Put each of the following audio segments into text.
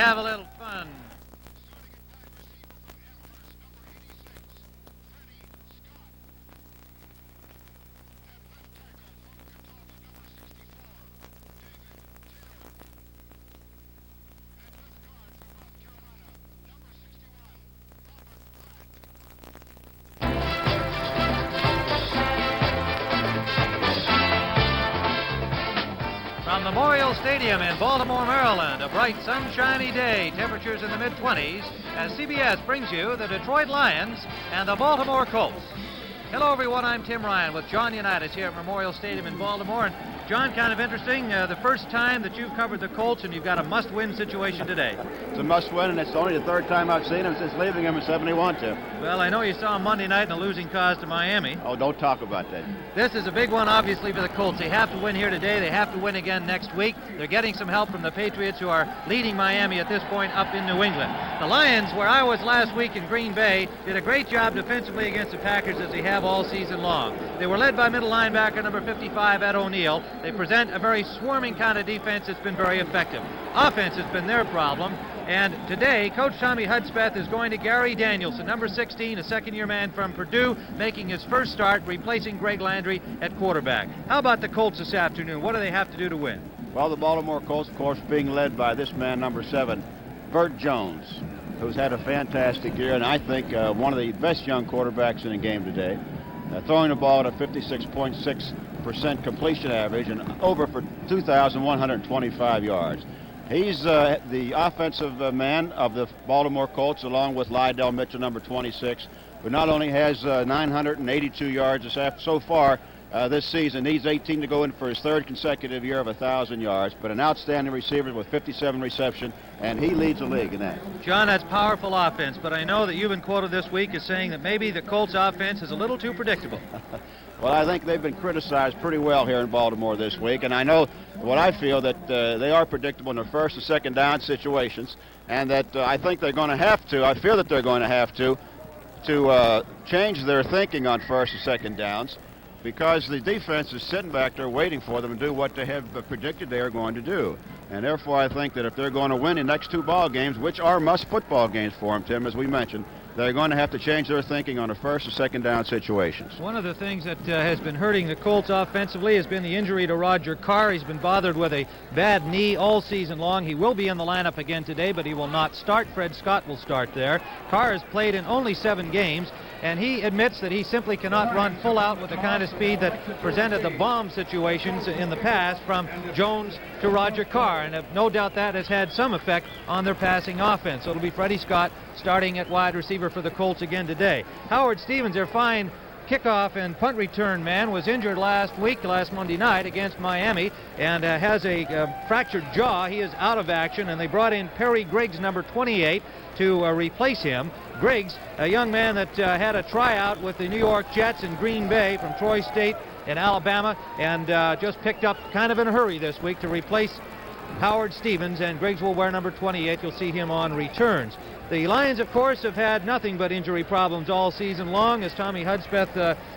have a little fun. From Memorial Stadium in Baltimore, Maryland, a bright, sunshiny day, temperatures in the mid-20s, as CBS brings you the Detroit Lions and the Baltimore Colts. Hello, everyone. I'm Tim Ryan with John Unitas here at Memorial Stadium in Baltimore. And John, kind of interesting, the first time that you've covered the Colts, and you've got a must-win situation today. It's a must-win, and it's only the third time I've seen him since leaving him in '71, Tim. Well, I know you saw him Monday night in a losing cause to Miami. Oh, don't talk about that. This is a big one, obviously, for the Colts. They have to win here today. They have to win again next week. They're getting some help from the Patriots, who are leading Miami at this point up in New England. The Lions, where I was last week in Green Bay, did a great job defensively against the Packers, as they have all season long. They were led by middle linebacker number 55, Ed O'Neill. They present a very swarming kind of defense that's been very effective. Offense has been their problem. And today, Coach Tommy Hudspeth is going to Gary Danielson, number 16, a second-year man from Purdue, making his first start, replacing Greg Landry at quarterback. How about the Colts this afternoon? What do they have to do to win? Well, the Baltimore Colts, of course, being led by this man, number 7, Burt Jones, who's had a fantastic year, and I think one of the best young quarterbacks in the game today. Throwing the ball at a 56.6% completion average and over for 2,125 yards. He's the offensive man of the Baltimore Colts, along with Lydell Mitchell, number 26, who not only has 982 yards so far this season. He's 18 to go in for his third consecutive year of 1,000 yards, but an outstanding receiver with 57 reception, and he leads the league in that. John, that's powerful offense, but I know that you've been quoted this week as saying that maybe the Colts offense is a little too predictable. Well, I think they've been criticized pretty well here in Baltimore this week, and I know what I feel that they are predictable in their first and second down situations, and that I think they're going to have to, I feel that they're going to have to change their thinking on first and second downs, because the defense is sitting back there waiting for them to do what they have predicted they are going to do. And therefore, I think that if they're going to win the next 2 ball games, which are must football games for them, Tim, as we mentioned, they're going to have to change their thinking on the first and second down situations. One of the things that has been hurting the Colts offensively has been the injury to Roger Carr. He's been bothered with a bad knee all season long. He will be in the lineup again today, but he will not start. Fred Scott will start there. Carr has played in only 7 games, and he admits that he simply cannot run full out with the kind of speed that presented the bomb situations in the past from Jones to Roger Carr, and no doubt that has had some effect on their passing offense. So it'll be Freddie Scott starting at wide receiver for the Colts again today. Howard Stevens, their fine kickoff and punt return man, was injured last Monday night against Miami, and has a fractured jaw. He is out of action, and they brought in Perry Griggs, number 28, to replace him. Griggs, a young man that had a tryout with the New York Jets in Green Bay from Troy State in Alabama, and just picked up kind of in a hurry this week to replace Howard Stevens, and Griggs will wear number 28. You'll see him on returns. The Lions, of course, have had nothing but injury problems all season long. As Tommy Hudspeth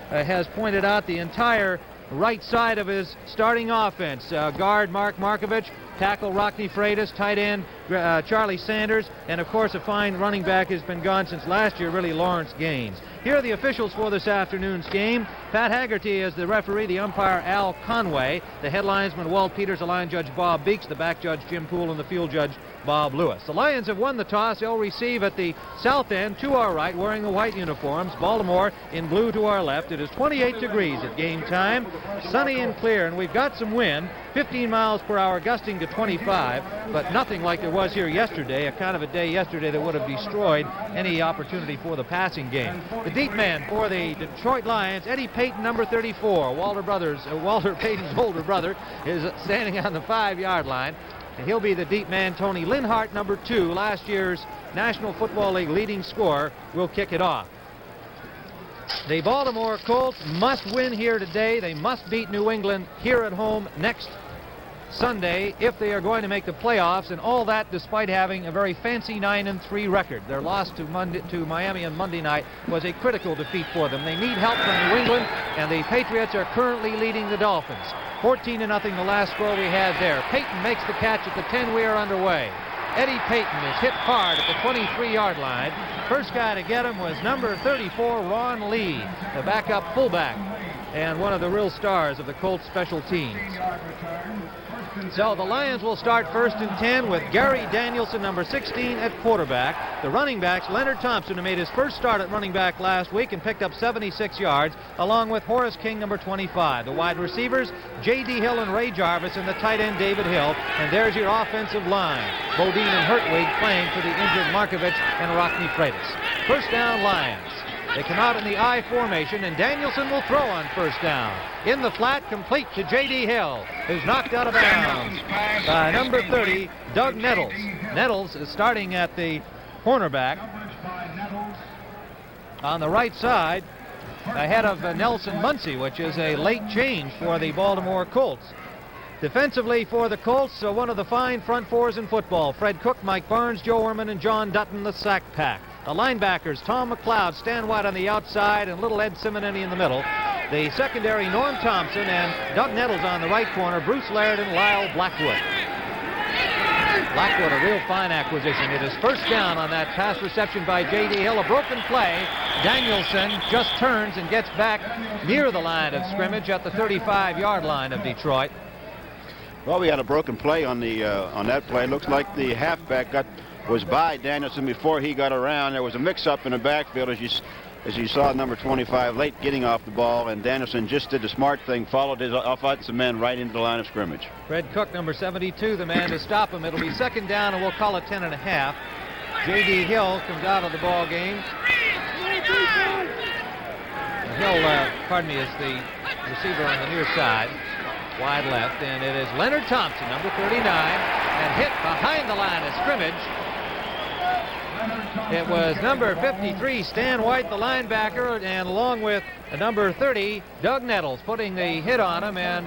has pointed out, the entire right side of his starting offense, guard Mark Markovich, tackle Rockne Freitas, tight end Charlie Sanders, and of course a fine running back has been gone since last year, really, Lawrence Gaines. Here are the officials for this afternoon's game. Pat Haggerty is the referee, the umpire Al Conway, the head linesman Walt Peters, the line judge Bob Beeks, the back judge Jim Poole, and the field judge Bob Lewis. The Lions have won the toss. They'll receive at the south end to our right, wearing the white uniforms. Baltimore in blue to our left. It is 28 degrees at game time, sunny and clear, and we've got some wind, 15 miles per hour, gusting to 25, but nothing like there was here yesterday, a kind of a day yesterday that would have destroyed any opportunity for the passing game. The deep man for the Detroit Lions, Eddie Payton, number 34. Walter Payton's older brother is standing on the 5-yard line. And he'll be the deep man. Tony Linhart, number 2, last year's National Football League leading scorer, will kick it off. The Baltimore Colts must win here today. They must beat New England here at home next Sunday if they are going to make the playoffs, and all that despite having a very fancy 9-3 record. Their loss to Miami on Monday night was a critical defeat for them. They need help from New England, and the Patriots are currently leading the Dolphins. 14-0 the last score we had there. Payton makes the catch at the 10. We are underway. Eddie Payton is hit hard at the 23-yard line. First guy to get him was number 34, Ron Lee, the backup fullback, and one of the real stars of the Colts special teams. So the Lions will start first and 10 with Gary Danielson, number 16, at quarterback. The running backs, Leonard Thompson, who made his first start at running back last week and picked up 76 yards, along with Horace King, number 25. The wide receivers, J.D. Hill and Ray Jarvis, and the tight end, David Hill. And there's your offensive line. Bodine and Hertwig playing for the injured Markovich and Rockne Freitas. First down, Lions. They come out in the I formation, and Danielson will throw on first down. In the flat, complete to J.D. Hill, who's knocked out of bounds by number 30, Doug Nettles. Nettles is starting at the cornerback on the right side, ahead of Nelson Muncie, which is a late change for the Baltimore Colts. Defensively for the Colts, one of the fine front fours in football. Fred Cook, Mike Barnes, Joe Orman, and John Dutton, the sack pack. The linebackers, Tom McLeod, Stan White on the outside, and little Ed Simonini in the middle. The secondary, Norm Thompson and Doug Nettles on the right corner, Bruce Laird and Lyle Blackwood. Blackwood, a real fine acquisition. It is first down on that pass reception by J.D. Hill. A broken play. Danielson just turns and gets back near the line of scrimmage at the 35-yard line of Detroit. Well, we had a broken play on that play. It looks like the halfback was by Danielson before he got around. There was a mix-up in the backfield as you saw number 25 late getting off the ball, and Danielson just did the smart thing, followed his offensive men right into the line of scrimmage. Fred Cook, number 72, the man to stop him. It'll be second down, and we'll call it 10.5. J.D. Hill comes out of the ball game. Hill, is the receiver on the near side, wide left, and it is Leonard Thompson, number 39, and hit behind the line of scrimmage. It was number 53, Stan White, the linebacker, and along with number 30, Doug Nettles, putting the hit on him, and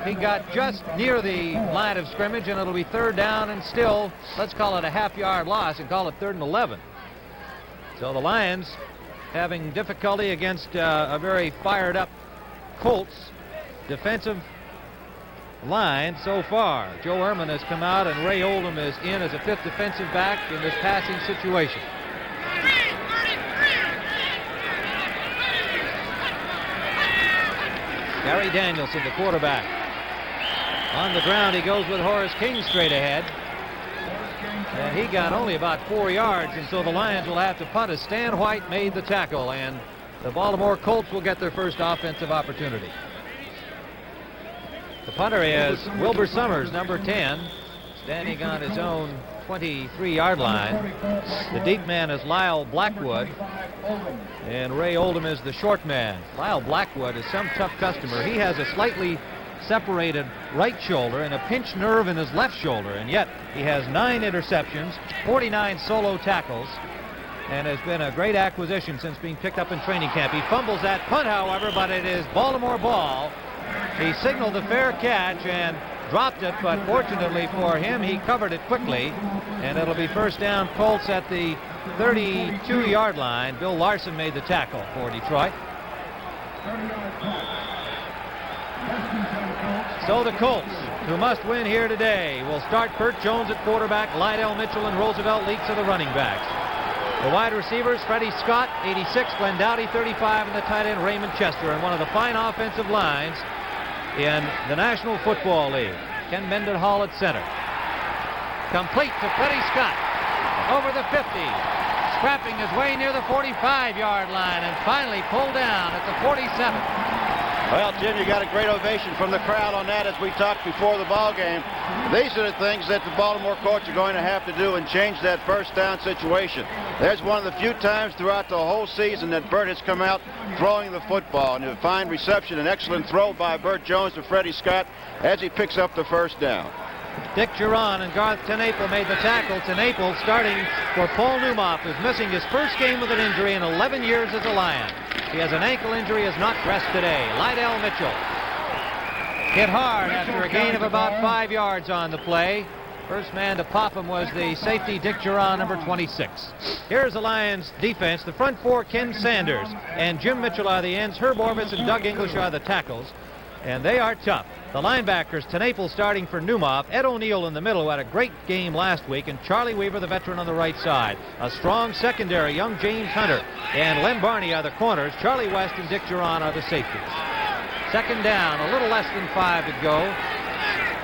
he got just near the line of scrimmage, and it'll be third down, and still, let's call it a half-yard loss and call it 3rd and 11. So the Lions having difficulty against a very fired-up Colts defensive line so far. Joe Ehrman has come out, and Ray Oldham is in as a 5th defensive back in this passing situation. Gary Danielson, the quarterback. On the ground, he goes with Horace King straight ahead. And he got only about 4 yards, and so the Lions will have to punt as Stan White made the tackle, and the Baltimore Colts will get their first offensive opportunity. The punter is Wilbur Summers, number 10, standing on his own 23-yard line. The deep man is Lyle Blackwood, and Ray Oldham is the short man. Lyle Blackwood is some tough customer. He has a slightly separated right shoulder and a pinched nerve in his left shoulder, and yet he has 9 interceptions, 49 solo tackles, and has been a great acquisition since being picked up in training camp. He fumbles that punt, however, but it is Baltimore ball. He signaled a fair catch and dropped it, but fortunately for him, he covered it quickly, and it'll be first down Colts at the 32-yard line. Bill Larson made the tackle for Detroit. So the Colts, who must win here today, will start Burt Jones at quarterback, Lydell Mitchell and Roosevelt Leaks are the running backs. The wide receivers, Freddie Scott, 86, Glenn Dowdy, 35, and the tight end, Raymond Chester, and one of the fine offensive lines in the National Football League. Ken Mendenhall at center. Complete to Freddie Scott, over the 50, scrapping his way near the 45-yard line, and finally pulled down at the 47. Well, Jim, you got a great ovation from the crowd on that as we talked before the ball game. These are the things that the Baltimore Colts are going to have to do and change that first down situation. There's one of the few times throughout the whole season that Burt has come out throwing the football, and a fine reception, an excellent throw by Burt Jones to Freddie Scott as he picks up the first down. Dick Geron and Garth Tenaple made the tackle. Tenaple starting for Paul Newmoff, who's missing his first game with an injury in 11 years as a Lion. He has an ankle injury, is not dressed today. Lydell Mitchell hit hard after a gain of about 5 yards on the play. First man to pop him was the safety, Dick Geron, number 26. Here's the Lions defense. The front four, Ken Sanders and Jim Mitchell are the ends. Herb Orvis and Doug English are the tackles. And they are tough. The linebackers, TeNapel starting for Newmont, Ed O'Neill in the middle, who had a great game last week, and Charlie Weaver, the veteran, on the right side. A strong secondary, young James Hunter and Len Barney are the corners. Charlie West and Dick Duran are the safeties. Second down, a little less than 5 to go.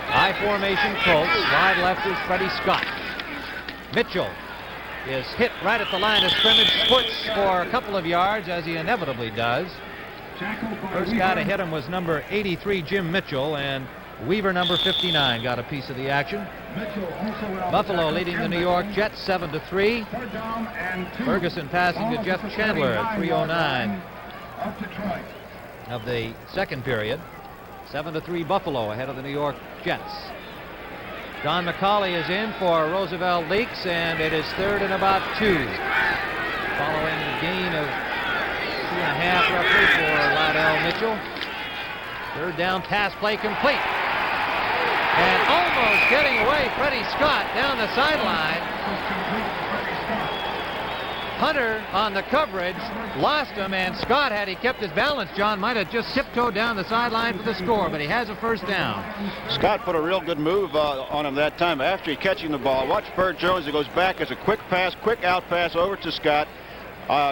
High formation Colts. Wide left is Freddie Scott. Mitchell is hit right at the line of scrimmage, squirts for a couple of yards, as he inevitably does. First guy to hit him was number 83, Jim Mitchell, and Weaver, number 59, got a piece of the action. Buffalo leading the New York Jets 7-3. Ferguson passing to Jeff Chandler at 3:09 of the second period. 7-3 Buffalo ahead of the New York Jets. Don McCauley is in for Roosevelt Leaks, and it is 3rd and about 2. Following the gain of 2.5 roughly for Lydell Mitchell. Third down, pass play complete. And almost getting away, Freddie Scott down the sideline. Hunter on the coverage, lost him, and Scott, had he kept his balance, John, might have just tiptoed down the sideline for the score, but he has a first down. Scott put a real good move on him that time after he catching the ball. Watch Burt Jones. He goes back as a quick pass, quick out pass over to Scott.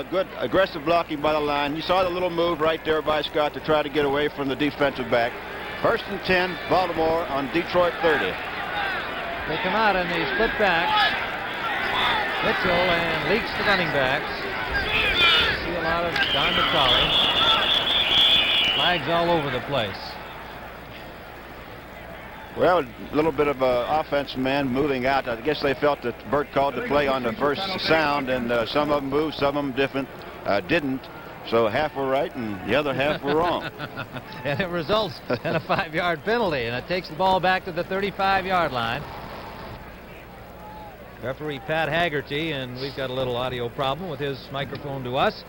Good aggressive blocking by the line. You saw the little move right there by Scott to try to get away from the defensive back. 1st and 10, Baltimore on Detroit 30. They come out in the split backs. Mitchell and Leaks, the running backs. See a lot of Don McCauley. Flags all over the place. Well, a little bit of offensive man moving out. I guess they felt that Burt called the play on the first sound, and some of them moved, some of them didn't. So half were right and the other half were wrong. And it results in a 5-yard penalty, and it takes the ball back to the 35-yard line. Referee Pat Haggerty, and we've got a little audio problem with his microphone to us.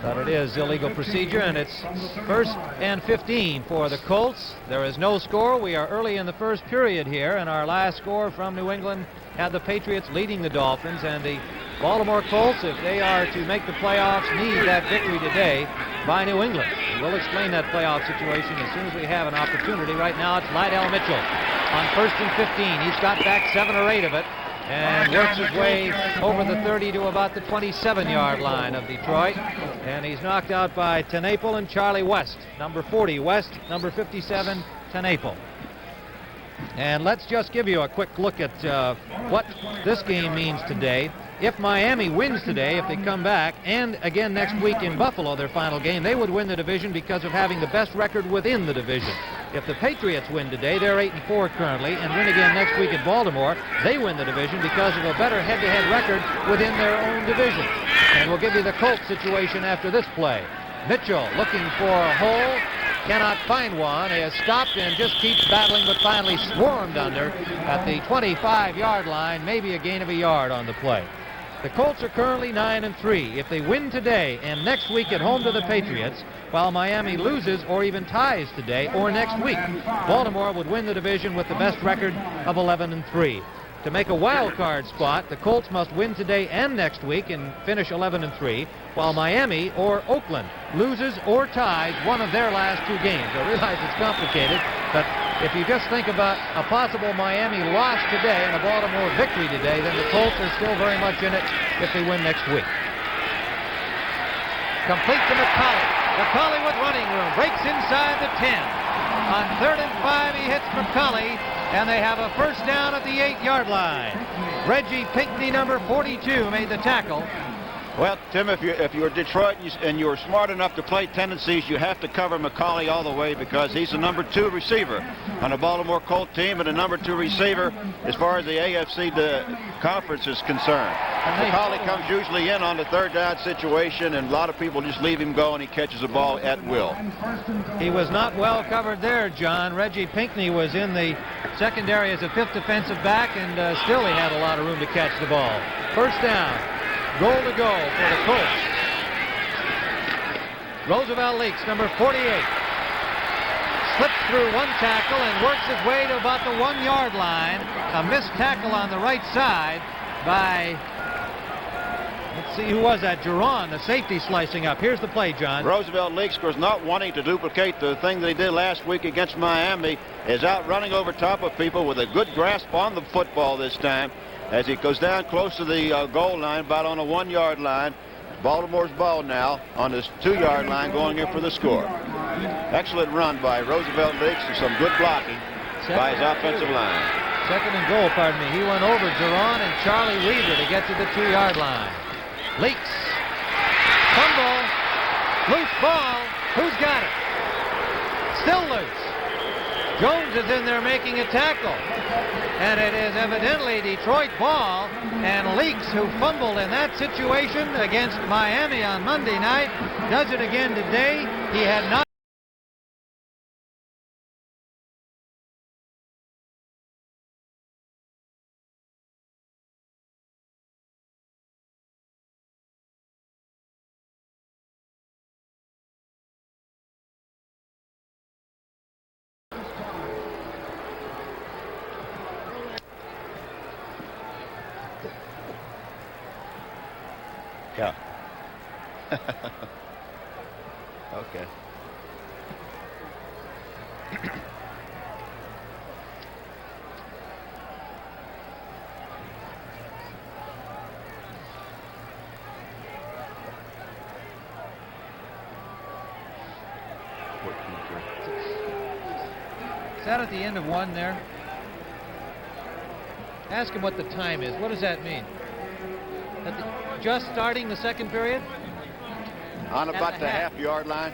But it is illegal procedure, and it's 1st and 15 for the Colts. There is no score. We are early in the first period here, and our last score from New England had the Patriots leading the Dolphins, and the Baltimore Colts, if they are to make the playoffs, need that victory today by New England. And we'll explain that playoff situation as soon as we have an opportunity. Right now, it's Lydell Mitchell on 1st and 15. He's got back 7 or 8 of it, and works his way over the 30 to about the 27-yard line of Detroit. And he's knocked out by TeNapel and Charlie West. Number 40, West. Number 57, TeNapel. And let's just give you a quick look at what this game means today. If Miami wins today, if they come back, and again next week in Buffalo, their final game, they would win the division because of having the best record within the division. If the Patriots win today, they're 8-4 currently, and win again next week at Baltimore, they win the division because of a better head-to-head record within their own division. And we'll give you the Colts situation after this play. Mitchell looking for a hole, cannot find one. He has stopped and just keeps battling, but finally swarmed under at the 25-yard line, maybe a gain of a yard on the play. The Colts are currently 9-3. If they win today and next week at home to the Patriots, while Miami loses or even ties today or next week, Baltimore would win the division with the best record of 11-3. To make a wild card spot, the Colts must win today and next week and finish 11-3, while Miami or Oakland loses or ties one of their last 2 games. I realize it's complicated, but if you just think about a possible Miami loss today and a Baltimore victory today, then the Colts are still very much in it if they win next week. Complete to McCauley. McCauley with running room, breaks inside the 10. On 3rd and 5, he hits McCauley, and they have a first down at the 8-yard line. Reggie Pinckney, number 42, made the tackle. Well, Tim, if you're Detroit and you're smart enough to play tendencies, you have to cover McCauley all the way because he's the number 2 receiver on the Baltimore Colt team and the number 2 receiver as far as the AFC conference is concerned. McCauley comes usually in on the 3rd down situation, and a lot of people just leave him go, and he catches the ball at will. He was not well covered there, John. Reggie Pinckney was in the secondary as a 5th defensive back, and still he had a lot of room to catch the ball. First down. Goal to go for the Colts. Roosevelt Leaks, number 48. Slips through one tackle and works his way to about the 1-yard line. A missed tackle on the right side by, let's Let's see, who was that? Duran, the safety, slicing up. Here's the play, John. Roosevelt Leaks, of course, not wanting to duplicate the thing that he did last week against Miami, is out running over top of people with a good grasp on the football this time as he goes down close to the goal line, about on a 1-yard line. Baltimore's ball now on this 2-yard line, going in for the score. Excellent run by Roosevelt Leaks and some good blocking by his offensive line. Second and goal, pardon me. He went over Duran and Charlie Weaver to get to the 2-yard line. Leaks. Fumble. Loose ball. Who's got it? Still loose. Jones is in there making a tackle. And it is evidently Detroit ball. And Leaks, who fumbled in that situation against Miami on Monday night, does it again today. He had not. Yeah. Okay. Is that at the end of one there? Ask him what the time is. What does that mean? Just starting the second period? On about the half-yard line.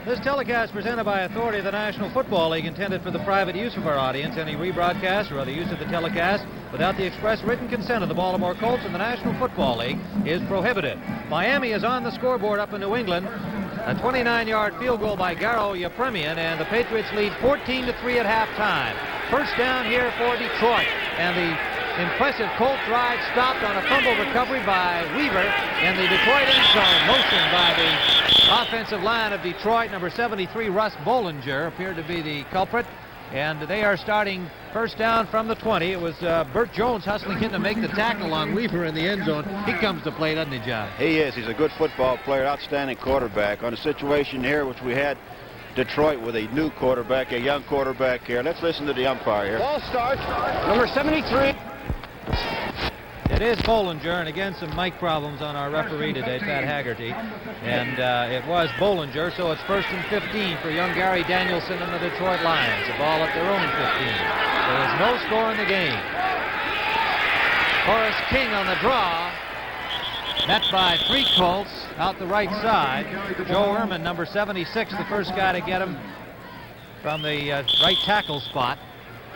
This telecast presented by authority of the National Football League, intended for the private use of our audience. Any rebroadcast or other use of the telecast without the express written consent of the Baltimore Colts and the National Football League is prohibited. Miami is on the scoreboard up in New England. A 29-yard field goal by Garo Yepremian, and the Patriots lead 14-3 at halftime. First down here for Detroit, and the impressive Colt drive stopped on a fumble recovery by Weaver in the Detroit end zone. Motion by the offensive line of Detroit. Number 73, Russ Bollinger, appeared to be the culprit. And they are starting first down from the 20. It was Burt Jones hustling in to make the tackle on Weaver in the end zone. He comes to play, doesn't he, John? He is. He's a good football player, outstanding quarterback. On a situation here, which we had Detroit with a new quarterback, a young quarterback here. Let's listen to the umpire here. Ball starts. Number 73. It is Bollinger, and again some mic problems on our referee today, Pat Haggerty. And it was Bollinger, so it's first and 15 for young Gary Danielson and the Detroit Lions. The ball at their own 15. There is no score in the game. Horace King on the draw. Met by 3 Colts out the right side. Joe Ehrman, number 76, the first guy to get him from the right tackle spot.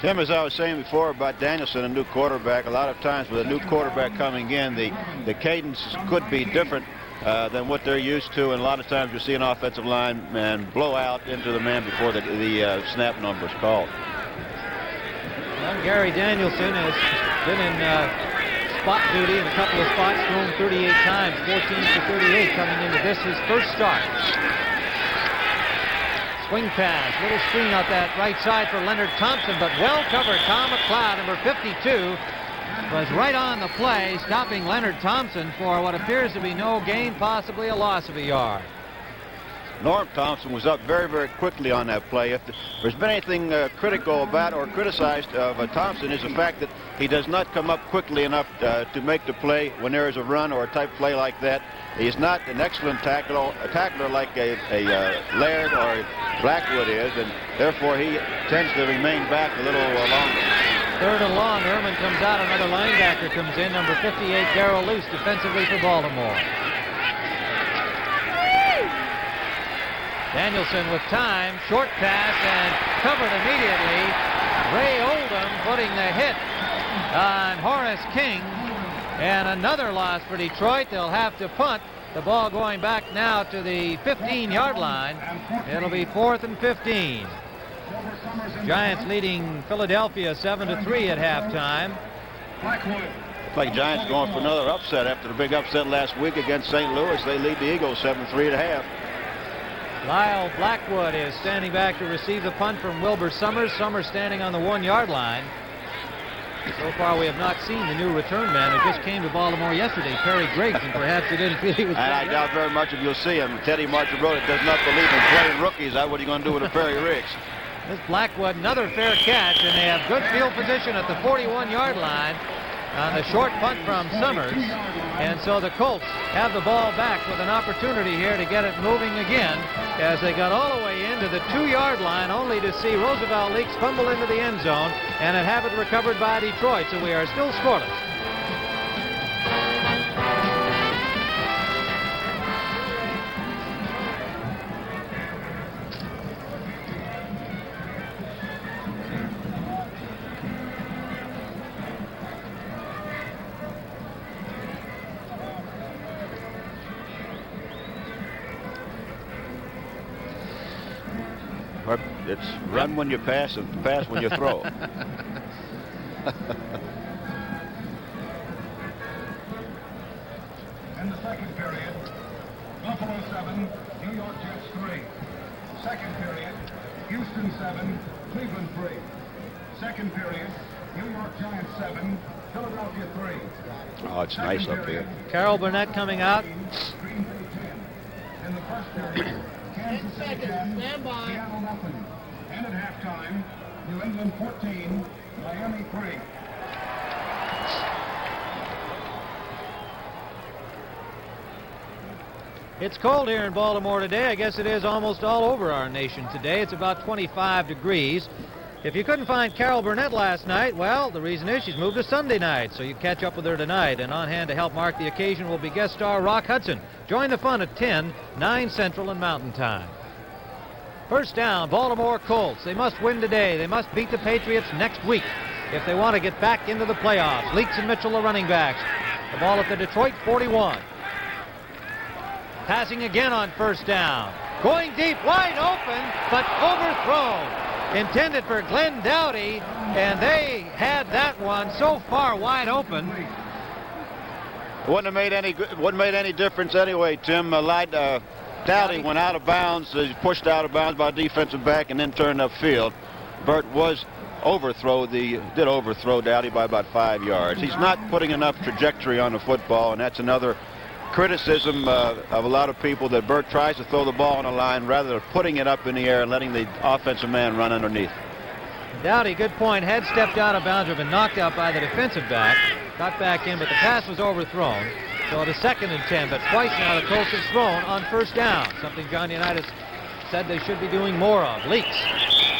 Tim, as I was saying before about Danielson, a new quarterback, a lot of times with a new quarterback coming in, the cadence could be different than what they're used to, and a lot of times you see an offensive lineman blow out into the man before the snap number is called. Well, Gary Danielson has been in spot duty in a couple of spots, thrown 38 times, 14 for 38 coming into this, his first start. Swing pass, little screen out that right side for Leonard Thompson, but well covered. Tom McLeod, number 52, was right on the play, stopping Leonard Thompson for what appears to be no gain, possibly a loss of a yard. Norm Thompson was up very, very quickly on that play. If there's been anything critical about or criticized of Thompson, is the fact that he does not come up quickly enough to make the play when there is a run or a type play like that. He's not an excellent tackler like a Laird or a Blackwood is, and therefore he tends to remain back a little longer. Third and long. Ehrman comes out. Another linebacker comes in. Number 58, Darrell Luce, defensively for Baltimore. Danielson with time, short pass, and covered immediately. Ray Oldham putting the hit on Horace King, and another loss for Detroit. They'll have to punt. The ball going back now to the 15-yard line. It'll be 4th and 15. Giants leading Philadelphia 7-3 at halftime. like Giants going for another upset after the big upset last week against St. Louis. They lead the Eagles 7-3 at half. Lyle Blackwood is standing back to receive the punt from Wilbur Summers. Summers standing on the 1-yard line. So far, we have not seen the new return man who just came to Baltimore yesterday, Perry Griggs, and perhaps he didn't feel he was. And I doubt very much if you'll see him. Teddy Marchibroda does not believe in playing rookies. What are you going to do with a Perry Griggs? This Blackwood, another fair catch, and they have good field position at the 41-yard line on the short punt from Summers. And so the Colts have the ball back with an opportunity here to get it moving again as they got all the way into the 2-yard line, only to see Roosevelt Leaks fumble into the end zone and have it recovered by Detroit. So we are still scoreless. It's run when you pass and pass when you throw. In the second period, Buffalo 7, New York Jets 3. Second period, Houston 7, Cleveland 3. Second period, New York Giants 7, Philadelphia 3. Oh, it's nice up here. Carol Burnett coming out. Green Bay 10. In the first period, Kansas City 10, Seattle nothing. And at halftime, New England 14, Miami 3. It's cold here in Baltimore today. I guess it is almost all over our nation today. It's about 25 degrees. If you couldn't find Carol Burnett last night, well, the reason is she's moved to Sunday night, so you catch up with her tonight. And on hand to help mark the occasion will be guest star Rock Hudson. Join the fun at 10, 9 Central and Mountain Time. First down, Baltimore Colts. They must win today. They must beat the Patriots next week if they want to get back into the playoffs. Leaks and Mitchell, the running backs. The ball at the Detroit 41. Passing again on first down. Going deep, wide open, but overthrown. Intended for Glenn Dowdy, and they had that one so far wide open. Wouldn't have made any difference anyway, Tim. Dowdy went out of bounds. He pushed out of bounds by a defensive back and then turned upfield. Burt did overthrow Dowdy by about 5 yards. He's not putting enough trajectory on the football, and that's another criticism of a lot of people, that Burt tries to throw the ball on the line rather than putting it up in the air and letting the offensive man run underneath. Dowdy, good point, had stepped out of bounds or been knocked out by the defensive back. Got back in, but the pass was overthrown. So it is 2nd and 10, but twice now the Colts have thrown on first down, something John Unitas said they should be doing more of. Leaks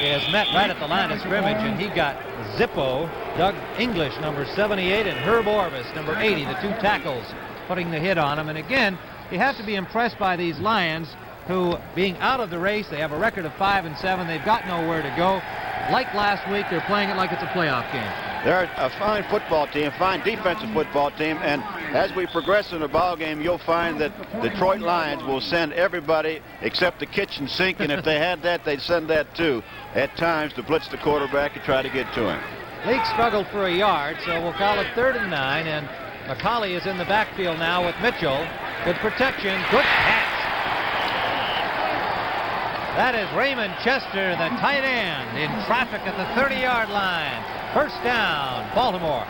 is met right at the line of scrimmage, and he got Zippo, Doug English, number 78, and Herb Orvis, number 80, the 2 tackles, putting the hit on him. And again, you have to be impressed by these Lions, who, being out of the race, they have a record of 5-7. They've got nowhere to go. Like last week, they're playing it like it's a playoff game. They're a fine football team, fine defensive football team, and as we progress in the ball game, you'll find that Detroit Lions will send everybody except the kitchen sink, and if they had that, they'd send that too, at times, to blitz the quarterback and try to get to him. Leaks struggled for a yard, so we'll call it 3rd and 9, and McCauley is in the backfield now with Mitchell. Good protection, good catch. That is Raymond Chester, the tight end, in traffic at the 30-yard line. First down, Baltimore.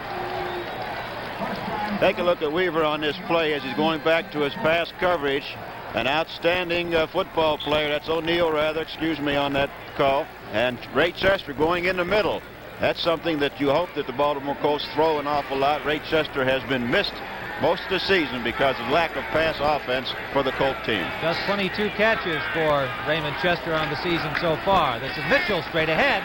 Take a look at Weaver on this play as he's going back to his pass coverage. An outstanding football player. That's O'Neal, rather, excuse me on that call. And Ray Chester going in the middle. That's something that you hope that the Baltimore Colts throw an awful lot. Ray Chester has been missed most of the season because of lack of pass offense for the Colt team. Just 22 catches for Raymond Chester on the season so far. This is Mitchell straight ahead.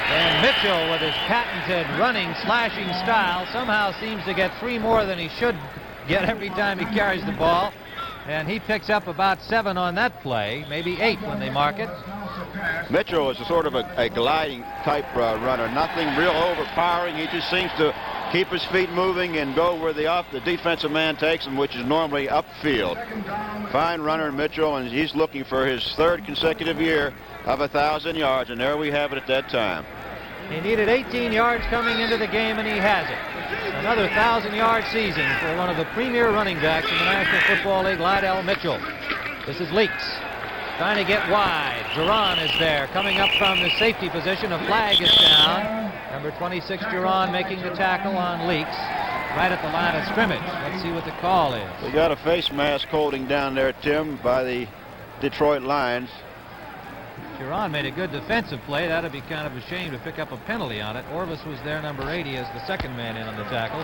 And Mitchell, with his patented running, slashing style, somehow seems to get 3 more than he should get every time he carries the ball. And he picks up about 7 on that play, maybe 8 when they mark it. Mitchell is a sort of a gliding type runner, nothing real overpowering. He just seems to keep his feet moving and go where the defensive man takes him, which is normally upfield. Fine runner, Mitchell, and he's looking for his 3rd consecutive year of 1,000 yards, and there we have it at that time. He needed 18 yards coming into the game, and he has it. Another 1,000-yard season for one of the premier running backs in the National Football League, Lydell Mitchell. This is Leaks trying to get wide. Duran is there, coming up from the safety position. A flag is down. Number 26, Duran, making the tackle on Leaks right at the line of scrimmage. Let's see what the call is. We got a face mask holding down there, Tim, by the Detroit Lions. Duran made a good defensive play. That'd be kind of a shame to pick up a penalty on it. Orvis was there, number 80, as the second man in on the tackle.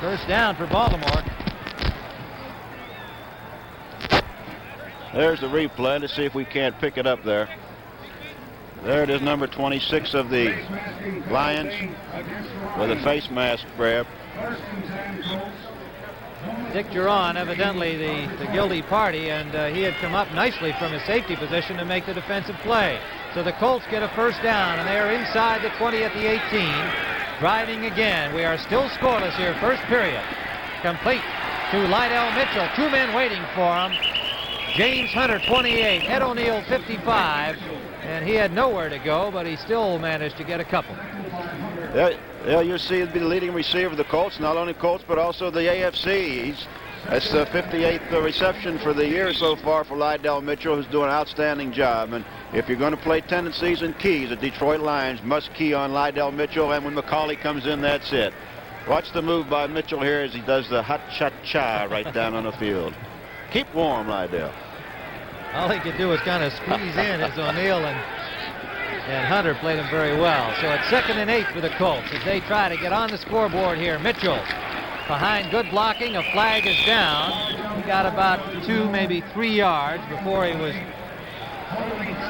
First down for Baltimore. There's the replay. Let's see if we can't pick it up there. There it is, number 26 of the Lions with a face mask grab. Dick Duran, evidently the guilty party, and he had come up nicely from his safety position to make the defensive play. So the Colts get a first down, and they are inside the 20 at the 18. Driving again. We are still scoreless here. First period. Complete to Lydell Mitchell. Two men waiting for him. James Hunter, 28. Ed O'Neill, 55. And he had nowhere to go, but he still managed to get a couple. Yeah, you see he'll be the leading receiver of the Colts, not only Colts, but also the AFC. That's the 58th reception for the year so far for Lydell Mitchell, who's doing an outstanding job. And if you're going to play tendencies and keys, the Detroit Lions must key on Lydell Mitchell, and when McCauley comes in, that's it. Watch the move by Mitchell here as he does the hot-cha-cha right down on the field. Keep warm, Lydell. All he could do was kind of squeeze in as O'Neill and Hunter played him very well. So it's 2nd and 8 for the Colts as they try to get on the scoreboard here. Mitchell behind good blocking. A flag is down. He got about 2, maybe 3 yards before he was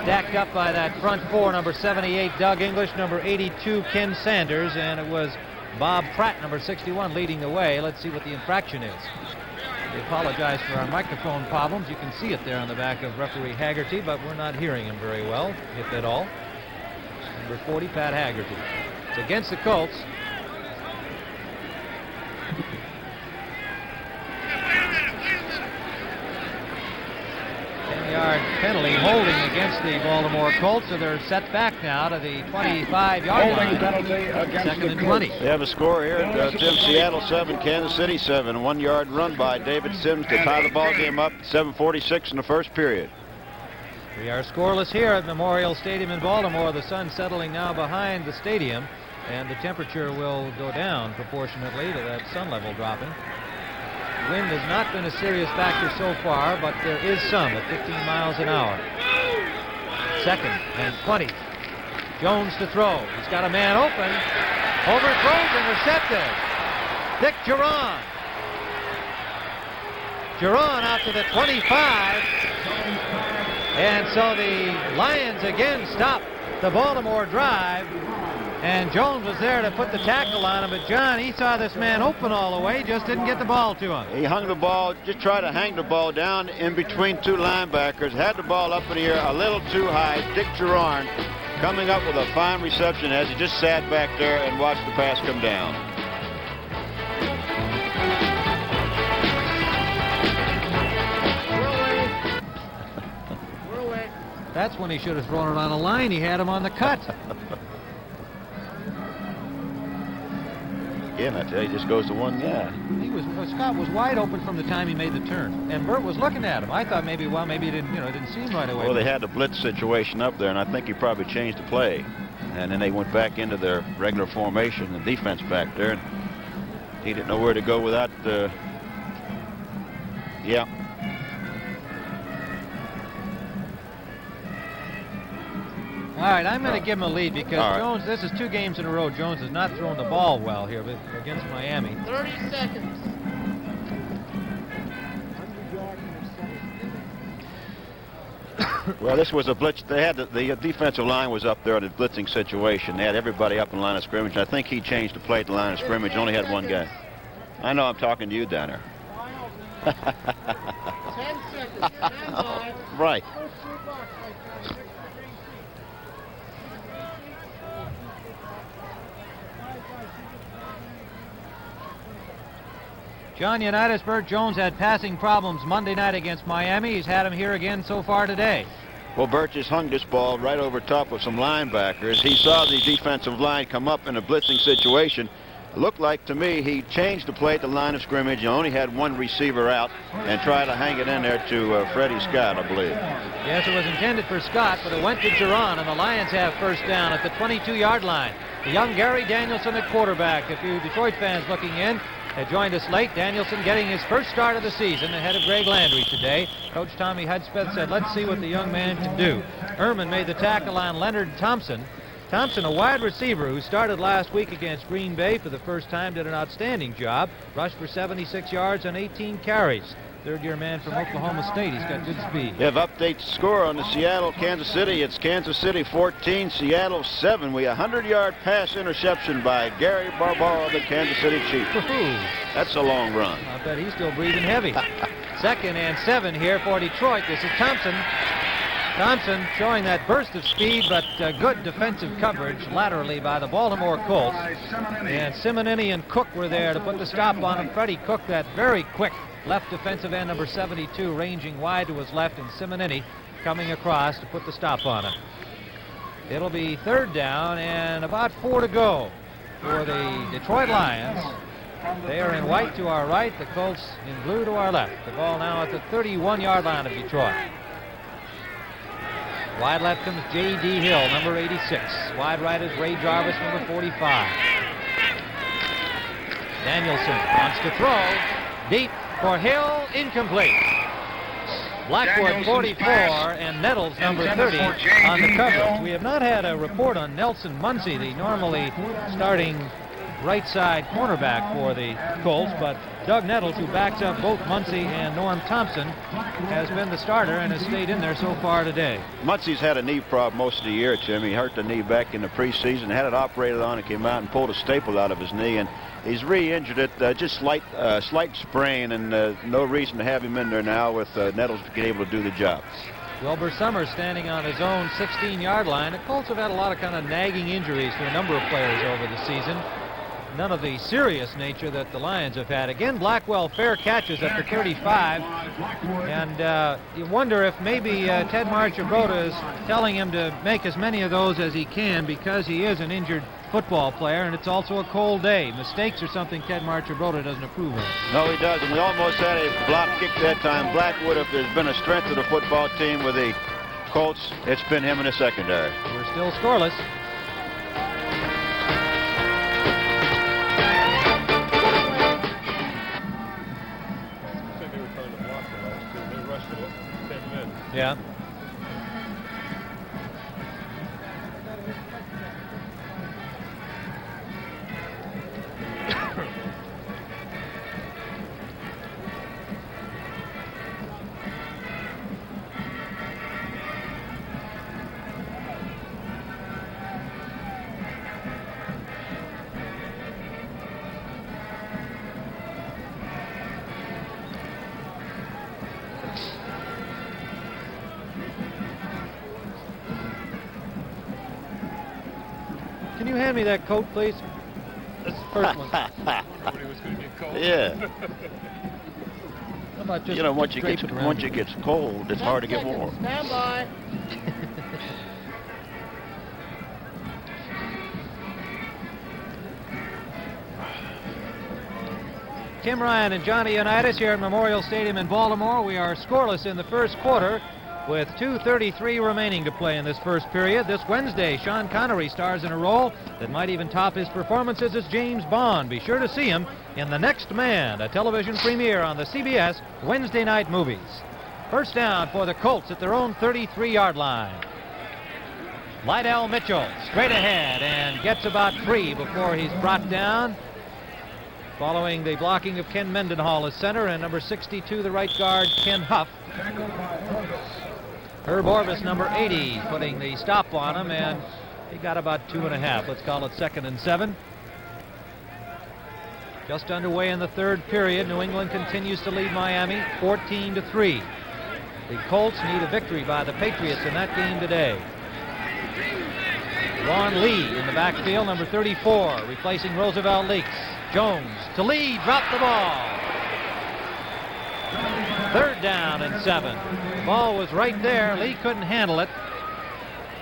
stacked up by that front four. Number 78, Doug English. Number 82, Ken Sanders. And it was Bob Pratt, number 61, leading the way. Let's see what the infraction is. We apologize for our microphone problems. You can see it there on the back of referee Haggerty, but we're not hearing him very well, if at all. Number 40, Pat Haggerty. It's against the Colts. Yard penalty holding against the Baltimore Colts, so they're set back now to the 25-yard line. Penalty against 2nd and 20. They have a score here. Tim, Seattle 7, Kansas City 7. 1-yard run by David Sims to tie the ball game up. 7:46 in the first period. We are scoreless here at Memorial Stadium in Baltimore. The sun settling now behind the stadium, and the temperature will go down proportionately to that sun level dropping. Wind has not been a serious factor so far, but there is some at 15 miles an hour. 2nd and 20. Jones to throw. He's got a man open. Overthrows, intercepted. Dick Duran. Duran out to the 25. And so the Lions again stop the Baltimore drive. And Jones was there to put the tackle on him, but John, he saw this man open all the way, just didn't get the ball to him. He hung the ball, just tried to hang the ball down in between two linebackers, had the ball up in the air a little too high. Dick Duran coming up with a fine reception as he just sat back there and watched the pass come down. That's when he should have thrown it on a line. He had him on the cut. Again, I tell you, he just goes to one guy. Scott was wide open from the time he made the turn, and Burt was looking at him. I thought maybe he didn't, it didn't seem right away. Well, they had the blitz situation up there, and I think he probably changed the play, and then they went back into their regular formation, the defense back there, and he didn't know where to go without the. Yeah. All right, I'm going to give him a lead because Jones, this is 2 games in a row. Jones has not thrown the ball well here against Miami. 30 seconds. Well, this was a blitz. They had the defensive line was up there in a blitzing situation. They had everybody up in the line of scrimmage. I think he changed the play at the line of scrimmage. Only had one guy. I know I'm talking to you down there. 10 seconds. Stand by. Right. John Unitas, Burt Jones had passing problems Monday night against Miami. He's had them here again so far today. Well, Burgess hung this ball right over top of some linebackers. He saw the defensive line come up in a blitzing situation. It looked like to me he changed the play at the line of scrimmage. He only had one receiver out and tried to hang it in there to Freddie Scott, I believe. Yes, it was intended for Scott, but it went to Geron, and the Lions have first down at the 22-yard line. The young Gary Danielson at quarterback. A few Detroit fans looking in had joined us late. Danielson getting his first start of the season ahead of Greg Landry today. Coach Tommy Hudspeth said, let's see what the young man can do. Ehrman made the tackle on Leonard Thompson. Thompson, a wide receiver who started last week against Green Bay for the first time, did an outstanding job. Rushed for 76 yards on 18 carries. Third-year man from Oklahoma State. He's got good speed. You have update score on the Seattle-Kansas City. It's Kansas City 14, Seattle 7. We 100-yard pass interception by Gary Barbaugh, the Kansas City Chief. That's a long run. I bet he's still breathing heavy. 2nd and 7 here for Detroit. This is Thompson. Thompson showing that burst of speed, but good defensive coverage laterally by the Baltimore Colts. And Simonini and Cook were there to put the stop on him. Freddie Cook, that very quick left defensive end, number 72, ranging wide to his left, and Simonini coming across to put the stop on him. It'll be 3rd down and about 4 to go for the Detroit Lions. They are in white to our right, the Colts in blue to our left. The ball now at the 31-yard line of Detroit. Wide left comes J.D. Hill, number 86. Wide right is Ray Jarvis, number 45. Danielson wants to throw. Deep for Hill, incomplete. Blackwood 44 and Nettles number 30 on the coverage. We have not had a report on Nelson Muncy, the normally starting right side cornerback for the Colts, but Doug Nettles, who backs up both Muncy and Norm Thompson, has been the starter and has stayed in there so far today. Muncy's had a knee problem most of the year, Tim. He hurt the knee back in the preseason, had it operated on, and came out and pulled a staple out of his knee, and he's re-injured it, just slight sprain, and no reason to have him in there now with Nettles being able to do the job. Wilbur Summers standing on his own 16-yard line. The Colts have had a lot of kind of nagging injuries to a number of players over the season. None of the serious nature that the Lions have had. Again, Blackwell fair catches at the 35, and you wonder if maybe Ted Marchibroda is telling him to make as many of those as he can because he is an injured football player, and it's also a cold day. Mistakes are something Ted Marchibroda doesn't approve of. No, he doesn't. We almost had a block kick that time. Blackwood, if there's been a strength of the football team with the Colts, it's been him in the secondary. We're still scoreless. Yeah. Can you hand me that coat, please? This is the first one. Yeah. How about just You know, once it drape gets cold, it's hard to get warm. Stand by. Tim Ryan and Johnny Unitas here at Memorial Stadium in Baltimore. We are scoreless in the first quarter with 2:33 remaining to play in this first period. This Wednesday, Sean Connery stars in a role that might even top his performances as James Bond. Be sure to see him in The Next Man, a television premiere on the CBS Wednesday night movies. First down for the Colts at their own 33-yard line. Lydell Mitchell straight ahead and gets about 3 before he's brought down. Following the blocking of Ken Mendenhall as center and number 62, the right guard, Ken Huff. Herb Orvis, number 80, putting the stop on him, and he got about 2.5. Let's call it 2nd and 7. Just underway in the third period. New England continues to lead Miami 14-3. The Colts need a victory by the Patriots in that game today. Ron Lee in the backfield, number 34, replacing Roosevelt Leaks. Jones to Lee, dropped the ball. 3rd down and 7. The ball was right there. Lee couldn't handle it.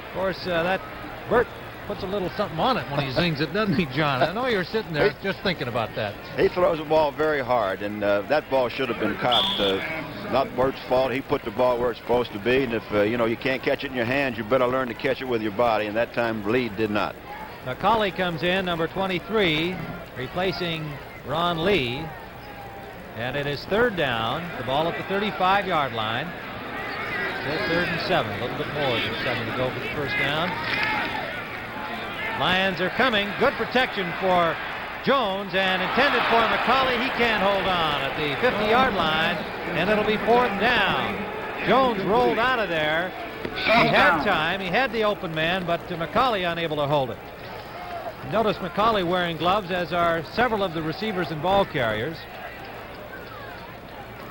Of course, that Burt puts a little something on it when he zings it, doesn't he, John? I know you're sitting there just thinking about that. He throws the ball very hard, and that ball should have been caught. Not Bert's fault. He put the ball where it's supposed to be, and if you can't catch it in your hands, you better learn to catch it with your body, and that time Lee did not. McCauley comes in, number 23, replacing Ron Lee, and it is 3rd down. The ball at the 35-yard line. Still 3rd and 7, a little bit more than 7 to go for the first down. Lions are coming. Good protection for Jones and intended for McCauley. He can't hold on at the 50-yard line, and it'll be 4th down. Jones rolled out of there. He had time. He had the open man, but McCauley unable to hold it. Notice McCauley wearing gloves, as are several of the receivers and ball carriers.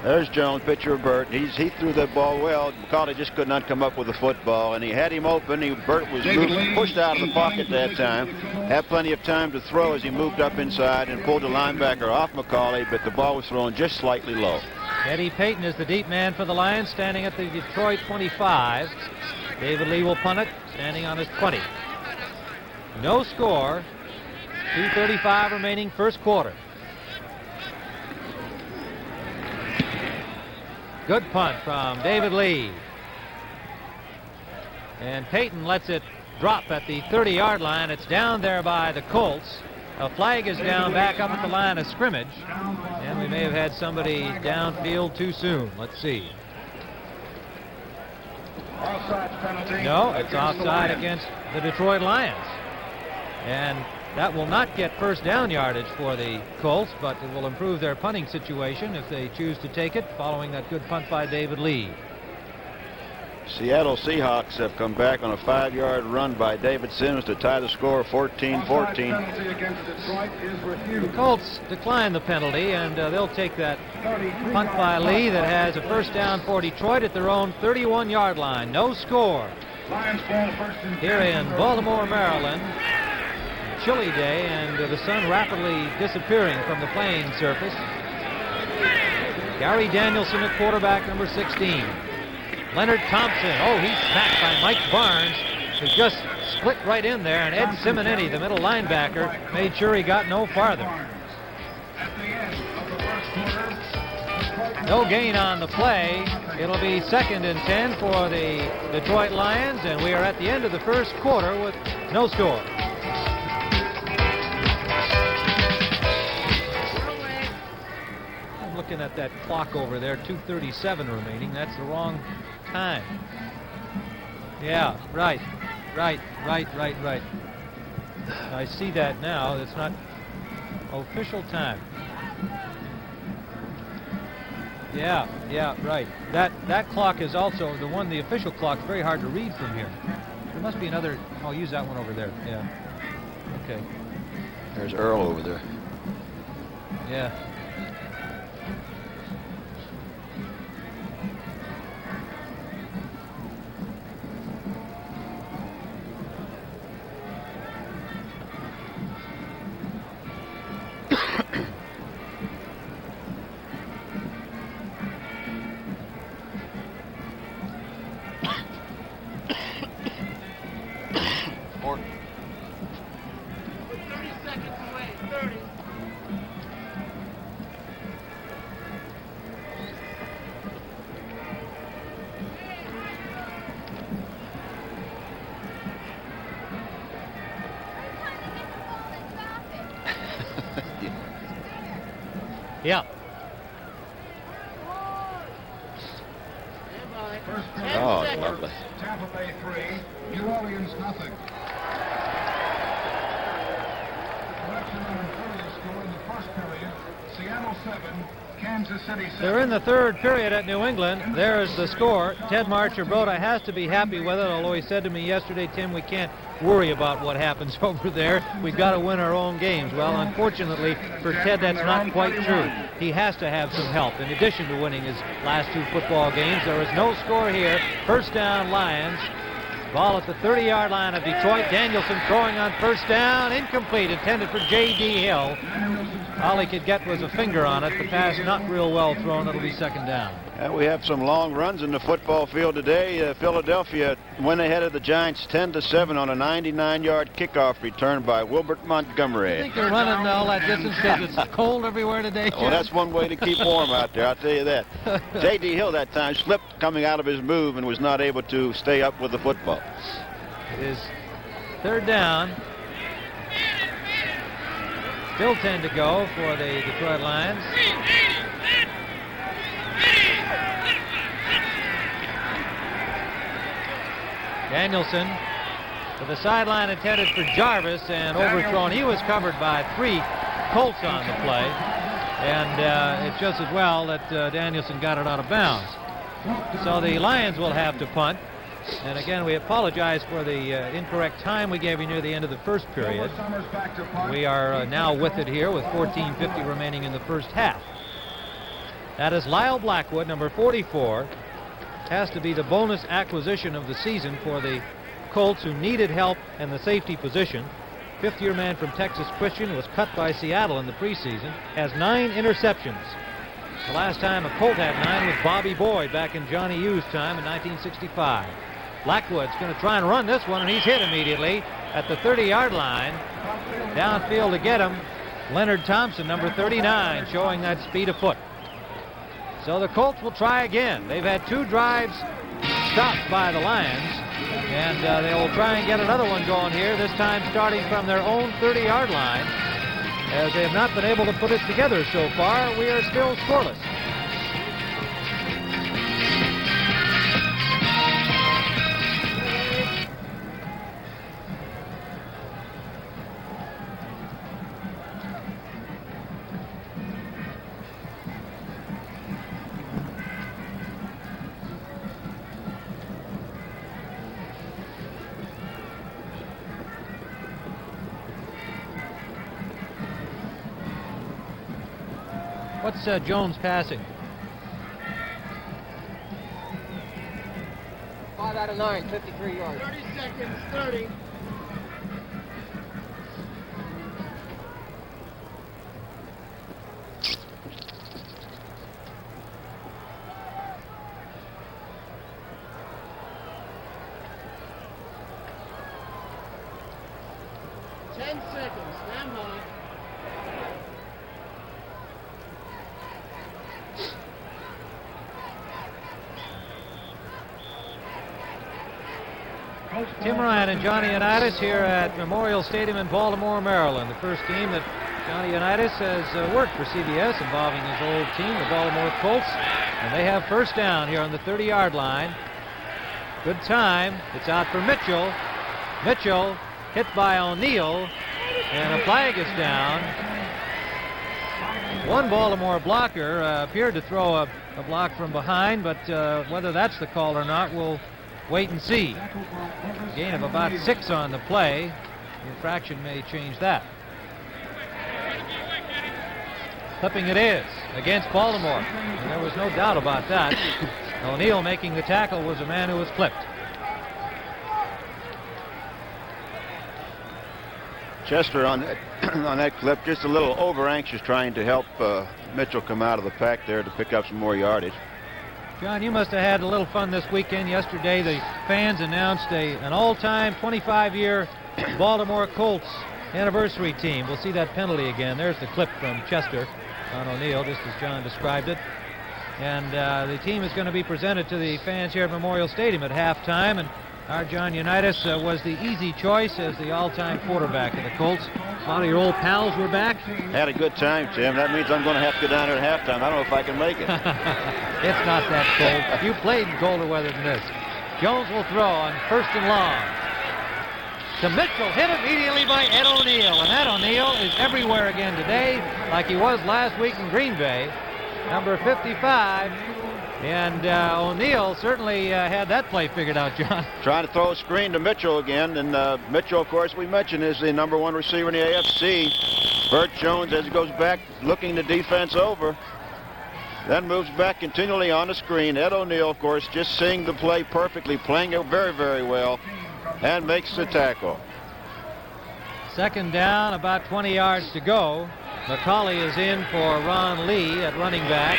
There's Jones, picture of Burt. He threw that ball well. McCauley just could not come up with the football, and he had him open. Burt was pushed out of the pocket that time. Had plenty of time to throw as he moved up inside and pulled the linebacker off McCauley, but the ball was thrown just slightly low. Eddie Payton is the deep man for the Lions, standing at the Detroit 25. David Lee will punt it, standing on his 20. No score. 2:35 remaining, first quarter. Good punt from David Lee. And Payton lets it drop at the 30-yard line. It's down there by the Colts. A flag is down back up at the line of scrimmage. And we may have had somebody downfield too soon. Let's see. No, it's offside against the Detroit Lions. And that will not get first down yardage for the Colts, but it will improve their punting situation if they choose to take it, following that good punt by David Lee. Seattle Seahawks have come back on a 5-yard run by David Sims to tie the score 14-14. The Colts decline the penalty, and they'll take that punt by Lee that has a first down for Detroit at their own 31-yard line. No score here in Baltimore, Maryland. Chilly day, and the sun rapidly disappearing from the playing surface. Gary Danielson at quarterback, number 16. Leonard Thompson, he's smacked by Mike Barnes, who just split right in there, and Ed Simonetti, the middle linebacker, made sure he got no farther. No gain on the play. It'll be 2nd and 10 for the Detroit Lions, and we are at the end of the first quarter with no score. Looking at that clock over there, 2:37 remaining. That's the wrong time. Yeah, right. I see that now. It's not official time. Yeah, right. That clock is also the official clock. Very hard to read from here. There must be another. I'll use that one over there. Yeah. Okay. There's Earl over there. Yeah. Yeah. Lovely. Tampa Bay 3, New Orleans nothing. Correction on an earlier score in the first period. Seattle 7, Kansas City 7. They're in the 3rd period at New England. There's the score. Ted Marcher-Broda has to be happy with it, although he said to me yesterday, Tim, we can't worry about what happens over there. We've got to win our own games. Well, unfortunately for Ted, that's not quite true. He has to have some help. In addition to winning his last 2 football games, there is no score here. First down, Lions. Ball at the 30-yard line of Detroit. Danielson throwing on first down. Incomplete. Intended for J.D. Hill. All he could get was a finger on it. The pass not real well thrown. It'll be 2nd down. We have some long runs in the football field today. Philadelphia went ahead of the Giants 10-7 on a 99-yard kickoff return by Wilbert Montgomery. I think they're running all that distance because it's cold everywhere today, John. Well, that's one way to keep warm out there, I'll tell you that. J.D. Hill that time slipped coming out of his move and was not able to stay up with the football. It is third down. Still 10 to go for the Detroit Lions. Danielson to the sideline intended for Jarvis and overthrown. He was covered by 3 Colts on the play. And it's just as well that Danielson got it out of bounds. So the Lions will have to punt. And again, we apologize for the incorrect time we gave you near the end of the first period. We are now with it here with 14:50 remaining in the first half. That is Lyle Blackwood, number 44. Has to be the bonus acquisition of the season for the Colts, who needed help in the safety position. Fifth-year man from Texas Christian, was cut by Seattle in the preseason, has 9 interceptions. The last time a Colt had 9 was Bobby Boyd back in Johnny U's time in 1965. Blackwood's going to try and run this one, and he's hit immediately at the 30-yard line. Downfield to get him, Leonard Thompson, number 39, showing that speed of foot. So the Colts will try again. They've had 2 drives stopped by the Lions, and they will try and get another one going here, this time starting from their own 30-yard line. As they have not been able to put it together so far, we are still scoreless. What's Jones passing? 5 out of 9, 53 yards. 30 seconds, 30. Tim Ryan and Johnny Unitas here at Memorial Stadium in Baltimore, Maryland. The first game that Johnny Unitas has worked for CBS, involving his old team, the Baltimore Colts. And they have first down here on the 30-yard line. Good time. It's out for Mitchell. Mitchell hit by O'Neal, and a flag is down. One Baltimore blocker appeared to throw a block from behind, but whether that's the call or not, we'll wait and see. Gain of about 6 on the play. The infraction may change that. Clipping it is against Baltimore. And there was no doubt about that. O'Neal making the tackle was a man who was clipped. Chester on that clip, just a little over anxious, trying to help Mitchell come out of the pack there to pick up some more yardage. John, you must have had a little fun this weekend. Yesterday, the fans announced an all-time 25-year Baltimore Colts anniversary team. We'll see that penalty again. There's the clip from Chester on O'Neal, just as John described it. And the team is going to be presented to the fans here at Memorial Stadium at halftime. And our John Unitas was the easy choice as the all-time quarterback of the Colts. A lot of your old pals were back. Had a good time, Tim. That means I'm going to have to go down there at halftime. I don't know if I can make it. It's not that cold. You played in colder weather than this. Jones will throw on first and long to Mitchell, hit immediately by Ed O'Neal. And Ed O'Neal is everywhere again today, like he was last week in Green Bay. Number 55. And O'Neal certainly had that play figured out, John. Trying to throw a screen to Mitchell again. And Mitchell, of course, we mentioned, is the #1 receiver in the AFC. Burt Jones, as he goes back, looking the defense over. Then moves back continually on the screen. Ed O'Neal, of course, just seeing the play perfectly, playing it very, very well, and makes the tackle. Second down, about 20 yards to go. McCauley is in for Ron Lee at running back.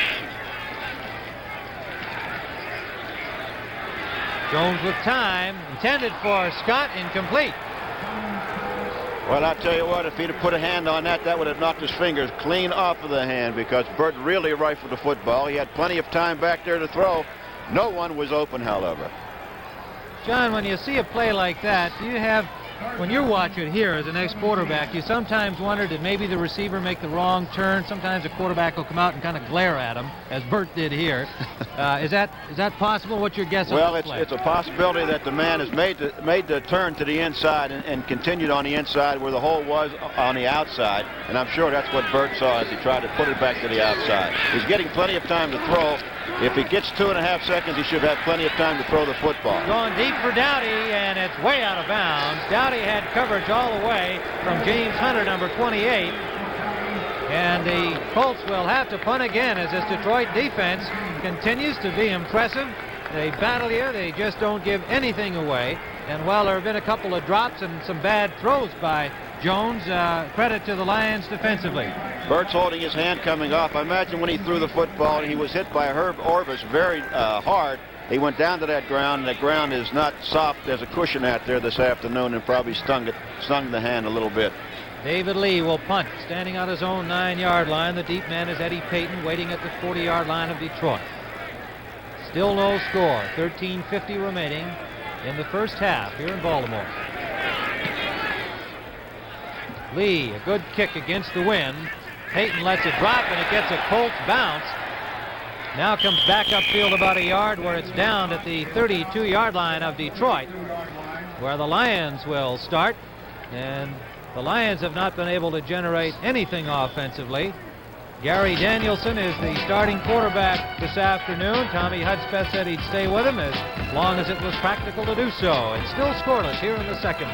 Jones with time, intended for Scott, incomplete. Well, I'll tell you what, if he'd have put a hand on that, that would have knocked his fingers clean off of the hand, because Burt really rifled the football. He had plenty of time back there to throw. No one was open, however. John, when you see a play like that, do you have, when you're watching here as an ex-quarterback, you sometimes wonder, did maybe the receiver make the wrong turn? Sometimes a quarterback will come out and kind of glare at him, as Burt did here. Is that possible? What's your guess on Well, this play? it's a possibility that the man has made the turn to the inside and continued on the inside where the hole was on the outside. And I'm sure that's what Burt saw as he tried to put it back to the outside. He's getting plenty of time to throw. If he gets 2.5 seconds, he should have plenty of time to throw the football. Going deep for Dowdy, and it's way out of bounds. Dowdy had coverage all the way from James Hunter, number 28. And the Colts will have to punt again as this Detroit defense continues to be impressive. They battle here. They just don't give anything away. And while there have been a couple of drops and some bad throws by Jones, credit to the Lions defensively. Burt's holding his hand coming off. I imagine when he threw the football, he was hit by Herb Orvis very hard. He went down to that ground, and the ground is not soft. There's a cushion out there this afternoon, and probably stung the hand a little bit. David Lee will punt, standing on his own 9-yard line. The deep man is Eddie Payton, waiting at the 40-yard line of Detroit. Still no score. 13:50 remaining in the first half here in Baltimore. Lee, a good kick against the wind. Payton lets it drop, and it gets a Colts bounce. Now comes back upfield about a yard, where it's down at the 32-yard line of Detroit, where the Lions will start. And the Lions have not been able to generate anything offensively. Gary Danielson is the starting quarterback this afternoon. Tommy Hudspeth said he'd stay with him as long as it was practical to do so. It's still scoreless here in the second.